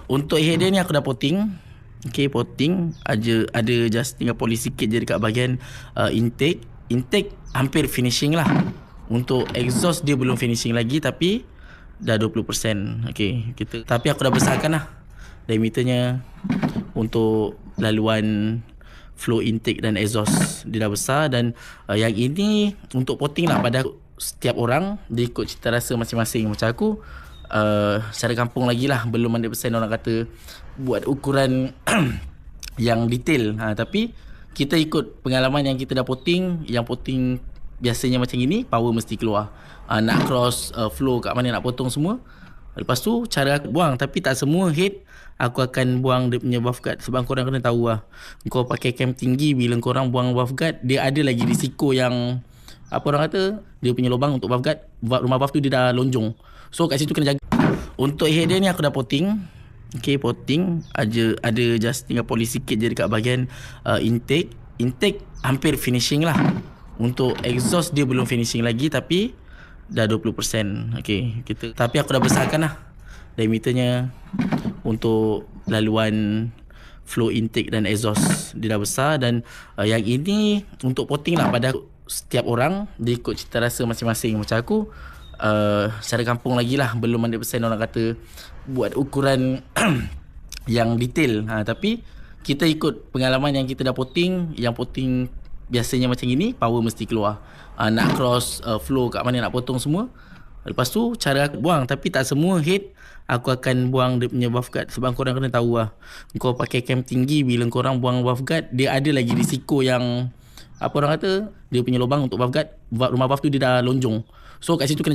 Untuk header ni aku dah potting. Okay, potting ada just tinggal polish sikit je dekat bahagian intake hampir finishing lah. Untuk exhaust dia belum finishing lagi, tapi dah 20%. Okay, tapi aku dah besarkan lah diameternya. Untuk laluan flow intake dan exhaust dia dah besar. Dan yang ini untuk potting lah, pada setiap orang dia ikut cita rasa masing-masing. Macam aku secara kampung lagi lah, belum 100% orang kata buat ukuran yang detail. Tapi kita ikut pengalaman yang kita dah potting. Yang potting biasanya macam ini, power mesti keluar. Nak cross flow kat mana nak potong semua. Lepas tu cara aku buang, tapi tak semua head aku akan buang dia punya buff guard. Sebab korang kena tahu lah, kau pakai cam tinggi, bila korang buang buff guard, dia ada lagi risiko yang apa orang kata, dia punya lubang untuk buff guard, rumah buff tu dia dah lonjong. So kat situ kena jaga. Untuk header ni aku dah potting. Okay, potting ada just tinggal polish sikit je dekat bahagian intake hampir finishing lah. Untuk exhaust dia belum finishing lagi, tapi dah 20%. Okay, tapi aku dah besarkan lah diameternya. Untuk laluan flow intake dan exhaust dia dah besar. Dan yang ini untuk potting lah, pada setiap orang dia ikut cita rasa masing-masing. Macam aku secara kampung lagi lah, belum 100% orang kata buat ukuran yang detail. Tapi kita ikut pengalaman yang kita dah potting. Yang potting biasanya macam ini, power mesti keluar. Nak cross flow kat mana nak potong semua. Lepas tu cara aku buang, tapi tak semua head aku akan buang dia punya buff guard. Sebab korang kena tahu lah, kau pakai cam tinggi, bila korang buang buff guard, dia ada lagi risiko yang apa orang kata, dia punya lubang untuk buff guard, rumah buff tu dia dah lonjong. So kat situ kena jaga.